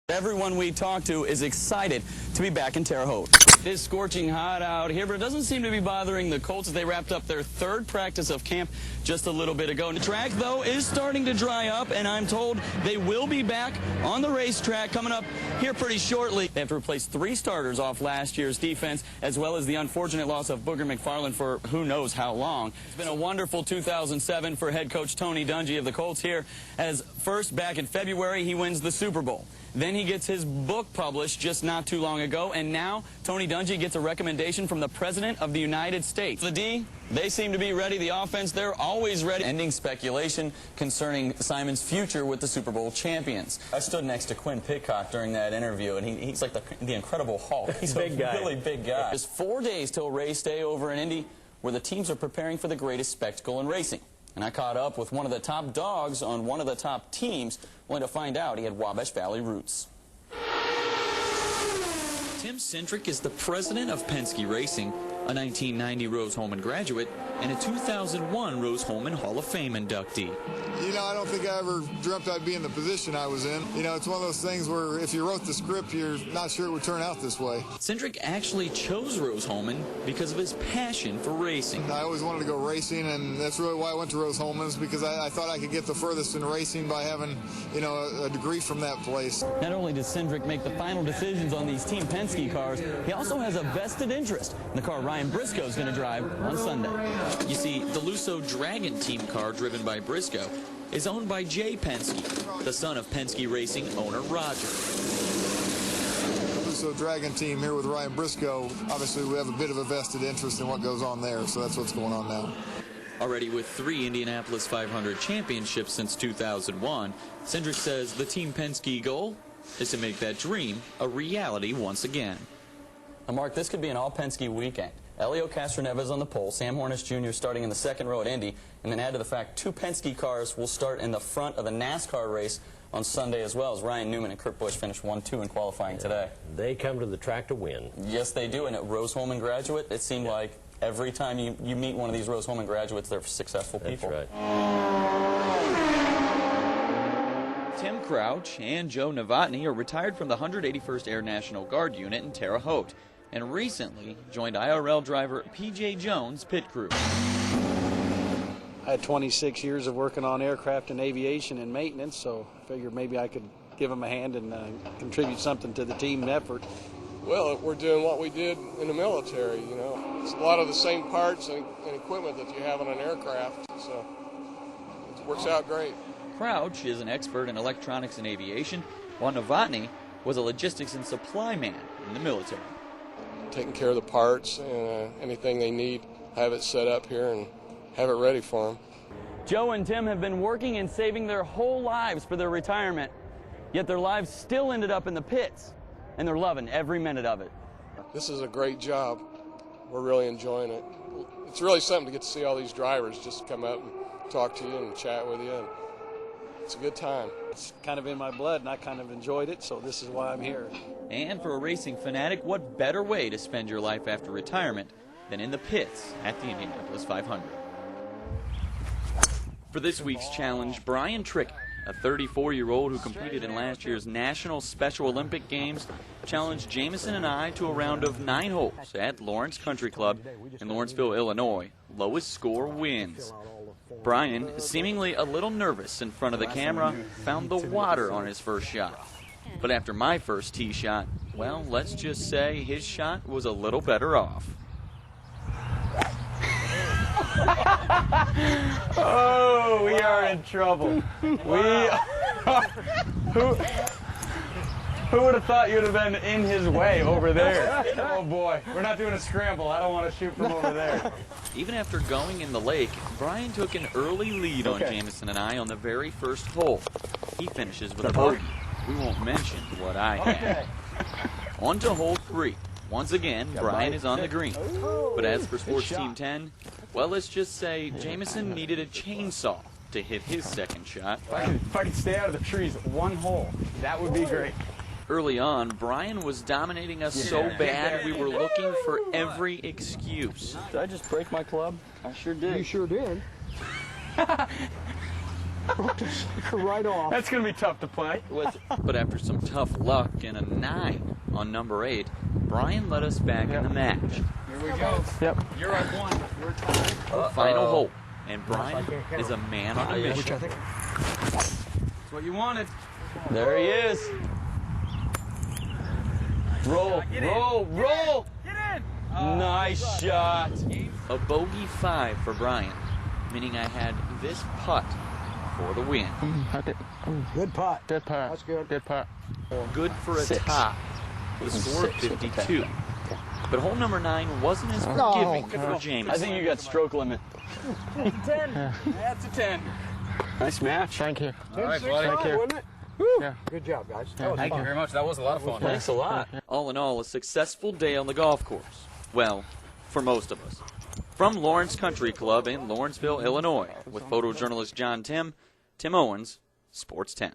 Everyone we talk to is excited to be back in Terre Haute. It is scorching hot out here, but it doesn't seem to be bothering the Colts as they wrapped up their third practice of camp just a little bit ago. And the track, though, is starting to dry up, and I'm told they will be back on the racetrack coming up here pretty shortly. They have to replace 3 starters off last year's defense, as well as the unfortunate loss of Booger McFarland for who knows how long. It's been a wonderful 2007 for head coach Tony Dungy of the Colts here, as first back in February he wins the Super Bowl. Then he gets his book published just not too long ago, and now Tony Dungy gets a recommendation from the President of the United States. The D, they seem to be ready. The offense, they're always ready. Ending speculation concerning Simon's future with the Super Bowl champions. I stood next to Quinn Pitcock during that interview, and he's like the Incredible Hulk. He's a really big guy. Just 4 days till race day over in Indy, where the teams are preparing for the greatest spectacle in racing. And I caught up with one of the top dogs on one of the top teams, only to find out he had Wabash Valley roots. Tim Centric is the president of Penske Racing, a 1990 Rose-Hulman graduate, and a 2001 Rose-Hulman Hall of Fame inductee. You know, I don't think I ever dreamt I'd be in the position I was in. You know, it's one of those things where if you wrote the script, you're not sure it would turn out this way. Centric actually chose Rose-Hulman because of his passion for racing. I always wanted to go racing, and that's really why I went to Rose-Hulman's, because I thought I could get the furthest in racing by having, you know, a degree from that place. Not only does Centric make the final decisions on these Team Penske cars, he also has a vested interest in the car Ryan Briscoe is going to drive on Sunday. You see, the Lusso Dragon team car driven by Briscoe is owned by Jay Penske, the son of Penske Racing owner Roger. The Lusso Dragon team here with Ryan Briscoe, obviously we have a bit of a vested interest in what goes on there, so that's what's going on now. Already with 3 Indianapolis 500 championships since 2001, Centric says the Team Penske goal is to make that dream a reality once again. Now, Mark, this could be an all-Penske weekend. Elio Castroneves on the pole, Sam Hornish Jr. starting in the second row at Indy, and then add to the fact 2 Penske cars will start in the front of the NASCAR race on Sunday as well, as Ryan Newman and Kurt Busch finished 1-2 in qualifying today. They come to the track to win. Yes, they do, and at Rose-Hulman graduate, it seemed like every time you meet one of these Rose-Hulman graduates, they're successful people. That's right. Tim Crouch and Joe Novotny are retired from the 181st Air National Guard unit in Terre Haute, and recently joined IRL driver P.J. Jones' pit crew. I had 26 years of working on aircraft and aviation and maintenance, so I figured maybe I could give them a hand and contribute something to the team effort. Well, we're doing what we did in the military, you know. It's a lot of the same parts and equipment that you have on an aircraft, so it works out great. Crouch is an expert in electronics and aviation, while Novotny was a logistics and supply man in the military. Taking care of the parts and anything they need, have it set up here and have it ready for them. Joe and Tim have been working and saving their whole lives for their retirement, yet their lives still ended up in the pits, and they're loving every minute of it. This is a great job. We're really enjoying it. It's really something to get to see all these drivers just come up and talk to you and chat with you. And it's a good time. It's kind of in my blood, and I kind of enjoyed it, so this is why I'm here. And for a racing fanatic, what better way to spend your life after retirement than in the pits at the Indianapolis 500? For this week's challenge, Brian Trickett, a 34-year-old who competed in last year's National Special Olympic Games, challenged Jamison and I to a round of 9 holes at Lawrence Country Club in Lawrenceville, Illinois. Lowest score wins. Brian, seemingly a little nervous in front of the camera, found the water on his first shot. But after my first tee shot, well, let's just say his shot was a little better off. Oh, we are in trouble. Who would have thought you'd have been in his way over there? Oh boy, we're not doing a scramble. I don't want to shoot from over there. Even after going in the lake, Brian took an early lead on Jamison and I on the very first hole. He finishes with a bogey. We won't mention what I had. On to hole 3. Once again, Brian is on the green. But as for Sports Team 10, well, let's just say Jamison needed a chainsaw to hit his second shot. If I could stay out of the trees 1 hole, that would be great. Early on, Brian was dominating us so bad we were looking for every excuse. Did I just break my club? I sure did. You sure did. right off. That's going to be tough to play. But after some tough luck and a 9 on number 8, Brian led us back in the match. Here we go. Yep. You're at 1. We're tied. Final hole, and Brian is a man on a mission. That's what you wanted. There he is. Roll, roll, roll. Get in. Nice shot. A bogey 5 for Brian, meaning I had this putt for the win. Good putt. Good putt. That's good. Good putt. Good for a tie with a score of 52. But hole number 9 wasn't as forgiving for James. I think you got stroke limit. 10. That's a 10. Nice match. Thank you. All right, buddy. Thank you. Wasn't it? Yeah. Good job, guys. Thank you very much. That was a lot of fun. Thanks a lot. All in all, a successful day on the golf course. Well, for most of us. From Lawrence Country Club in Lawrenceville, Illinois, with photojournalist John Tim Owens, Sports 10.